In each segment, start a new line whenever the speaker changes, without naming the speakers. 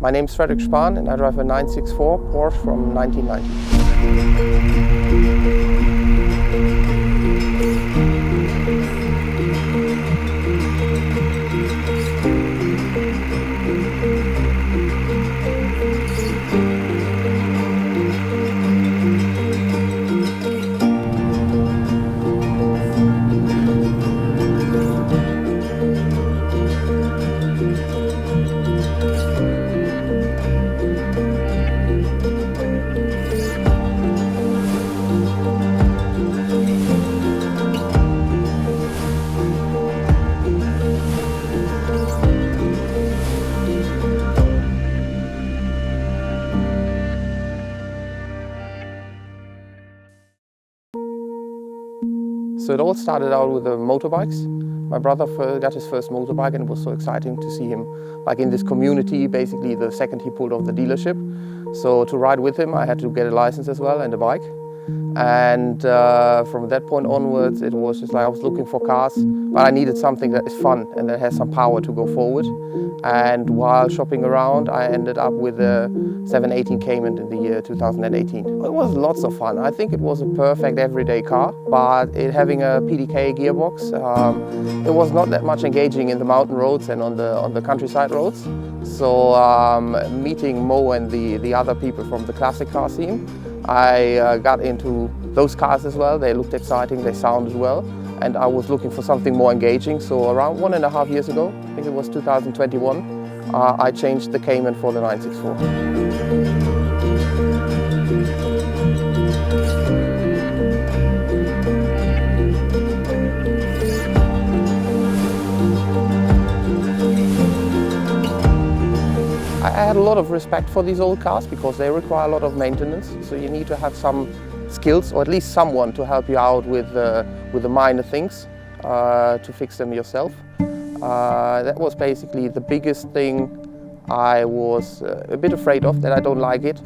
My name is Frederick and I drive a 964 Porsche from 1990. So it all started out with the motorbikes. My brother got his first motorbike and it was so exciting to see him like in this community, basically the second he pulled off the dealership. So to ride with him I had to get a license as well and a bike. And from that point onwards it was just like I was looking for cars, but I needed something that is fun and that has some power to go forward. And while shopping around I ended up with a 718 Cayman in the year 2018. It was lots of fun. I think it was a perfect everyday car, but it having a PDK gearbox, it was not that much engaging in the mountain roads and on the countryside roads. So meeting Mo and the other people from the classic car scene, I got into those cars as well. They looked exciting, they sounded well, and I was looking for something more engaging. So around 1.5 years ago, I think it was 2021, I changed the Cayman for the 964. I had a lot of respect for these old cars because they require a lot of maintenance. So you need to have some skills, or at least someone to help you out with the minor things to fix them yourself. That was basically the biggest thing I was a bit afraid of, that I don't like it.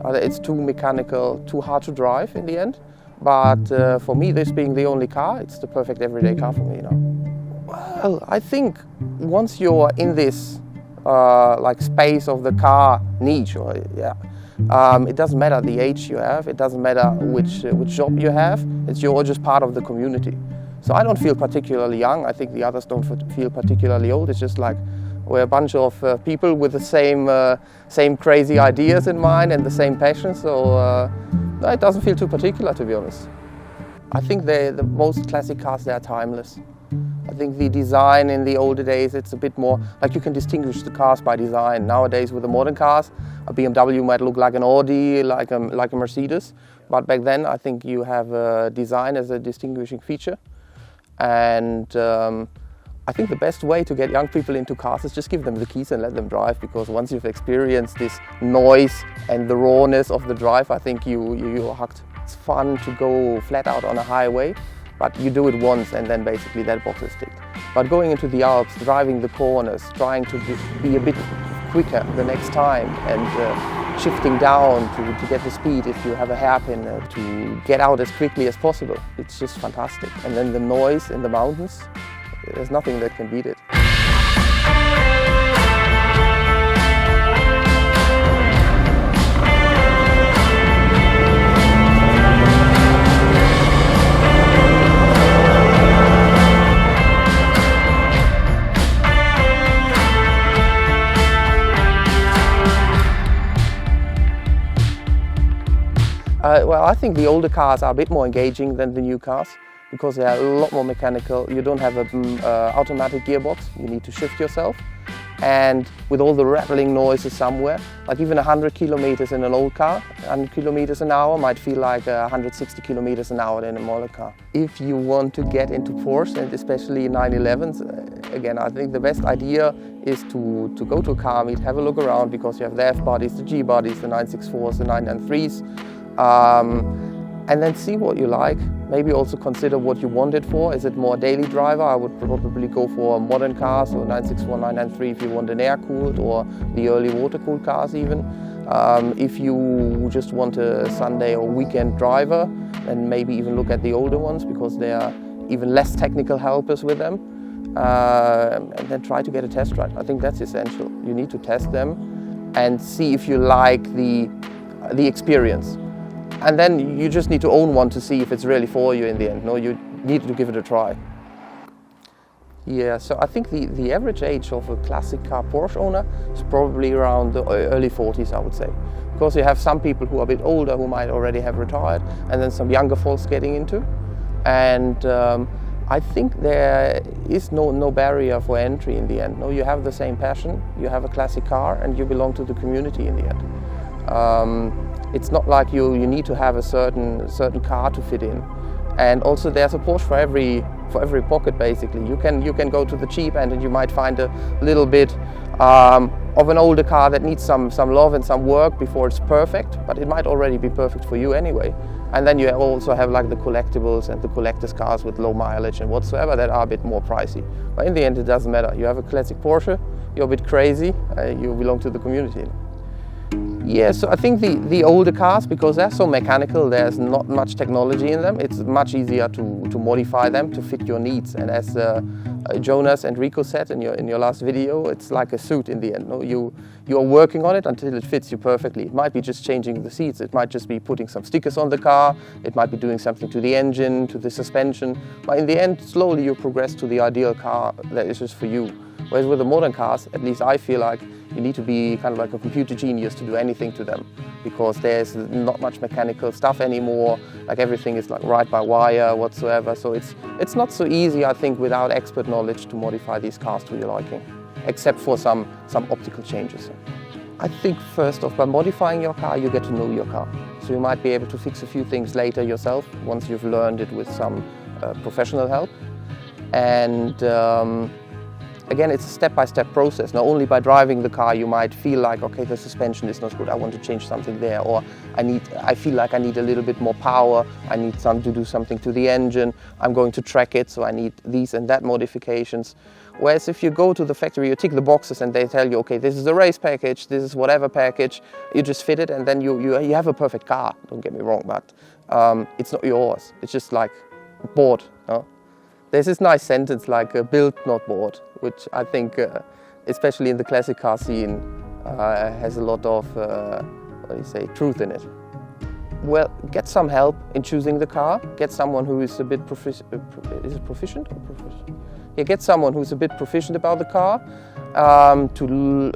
It's too mechanical, too hard to drive in the end. But for me, this being the only car, it's the perfect everyday car for me, you know. Well, I think once you're in this like space of the car niche, or it doesn't matter the age you have, it doesn't matter which job you have, you're just part of the community. So I don't feel particularly young, I think the others don't feel particularly old. It's just like we're a bunch of people with the same crazy ideas in mind and the same passion, so it doesn't feel too particular, to be honest. I think the most classic cars, they are timeless. I think the design in the older days, it's a bit more like you can distinguish the cars by design. Nowadays with the modern cars, a BMW might look like an Audi, like a Mercedes. But back then I think you have design as a distinguishing feature. And I think the best way to get young people into cars is just give them the keys and let them drive, because once you've experienced this noise and the rawness of the drive, I think you're hooked. It's fun to go flat out on a highway, but you do it once and then basically that box is ticked. But going into the Alps, driving the corners, trying to be a bit quicker the next time and shifting down to get the speed if you have a hairpin, to get out as quickly as possible. It's just fantastic. And then the noise in the mountains, there's nothing that can beat it. Well, I think the older cars are a bit more engaging than the new cars because they are a lot more mechanical. You don't have an automatic gearbox, you need to shift yourself. And with all the rattling noises somewhere, like even 100 kilometers in an old car, 100 kilometers an hour might feel like 160 kilometers an hour in a modern car. If you want to get into Porsche, and especially 911s, again, I think the best idea is to go to a car meet, have a look around, because you have the F bodies, the G bodies, the 964s, the 993s. And then see what you like. Maybe also consider what you want it for. Is it more a daily driver? I would probably go for modern cars, so 964, 993 if you want an air-cooled, or the early water-cooled cars even. If you just want a Sunday or weekend driver, then maybe even look at the older ones, because they are even less technical helpers with them. And then try to get a test ride. I think that's essential. You need to test them. and see if you like the experience. And then you just need to own one to see if it's really for you in the end. No, you need to give it a try. Yeah, so I think the average age of a classic car Porsche owner is probably around the early 40s, I would say. Because you have some people who are a bit older who might already have retired, and then some younger folks getting into. And I think there is no barrier for entry in the end. No, you have the same passion, you have a classic car, and you belong to the community in the end. It's not like you need to have a certain car to fit in. And also there's a Porsche for every pocket basically. You can go to the cheap end and you might find a little bit of an older car that needs some love and some work before it's perfect, but it might already be perfect for you anyway. And then you also have like the collectibles and the collector's cars with low mileage and whatsoever that are a bit more pricey. But in the end it doesn't matter. You have a classic Porsche, you're a bit crazy, you belong to the community. Yeah, so I think the older cars, because they're so mechanical, there's not much technology in them. It's much easier to modify them to fit your needs. And as Jonas and Rico said in your last video, it's like a suit in the end. No? You are working on it until it fits you perfectly. It might be just changing the seats. It might just be putting some stickers on the car. It might be doing something to the engine, to the suspension. But in the end, slowly you progress to the ideal car that is just for you. Whereas with the modern cars, at least I feel like you need to be kind of like a computer genius to do anything to them, because there's not much mechanical stuff anymore. Like everything is like right by wire whatsoever. So it's not so easy, I think, without expert knowledge to modify these cars to your liking, except for some optical changes. I think first off, by modifying your car, you get to know your car. So you might be able to fix a few things later yourself once you've learned it with some professional help. And again, it's a step-by-step process. Not only by driving the car, you might feel like, okay, the suspension is not good, I want to change something there, or I feel like I need a little bit more power, I need to do something to the engine, I'm going to track it, so I need these and that modifications. Whereas if you go to the factory, you tick the boxes and they tell you, okay, this is the race package, this is whatever package, you just fit it and then you have a perfect car, don't get me wrong, but it's not yours, it's just like bought. No? There's this nice sentence like built, not bought, which I think, especially in the classic car scene, has a lot of, truth in it. Well, get some help in choosing the car. Get someone who is a bit proficient or proficient? Yeah, get someone who's a bit proficient about the car to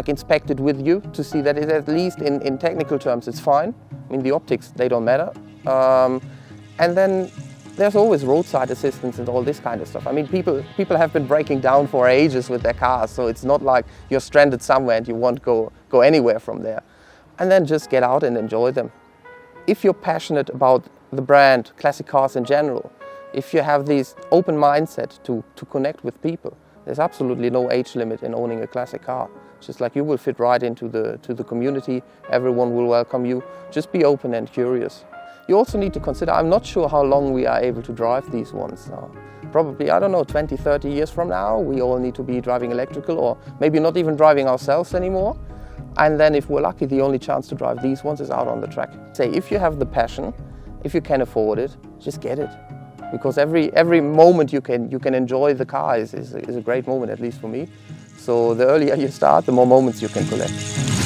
inspect it with you to see that it, at least in technical terms, it's fine. I mean, the optics, they don't matter. And then there's always roadside assistance and all this kind of stuff. I mean, people have been breaking down for ages with their cars, so it's not like you're stranded somewhere and you won't go anywhere from there. And then just get out and enjoy them. If you're passionate about the brand, classic cars in general, if you have this open mindset to connect with people, there's absolutely no age limit in owning a classic car. It's just like you will fit right into the community, everyone will welcome you. Just be open and curious. You also need to consider, I'm not sure how long we are able to drive these ones. Probably, I don't know, 20, 30 years from now, we all need to be driving electrical or maybe not even driving ourselves anymore. And then if we're lucky, the only chance to drive these ones is out on the track. Say, if you have the passion, if you can afford it, just get it. Because every moment you can enjoy the car is a great moment, at least for me. So the earlier you start, the more moments you can collect.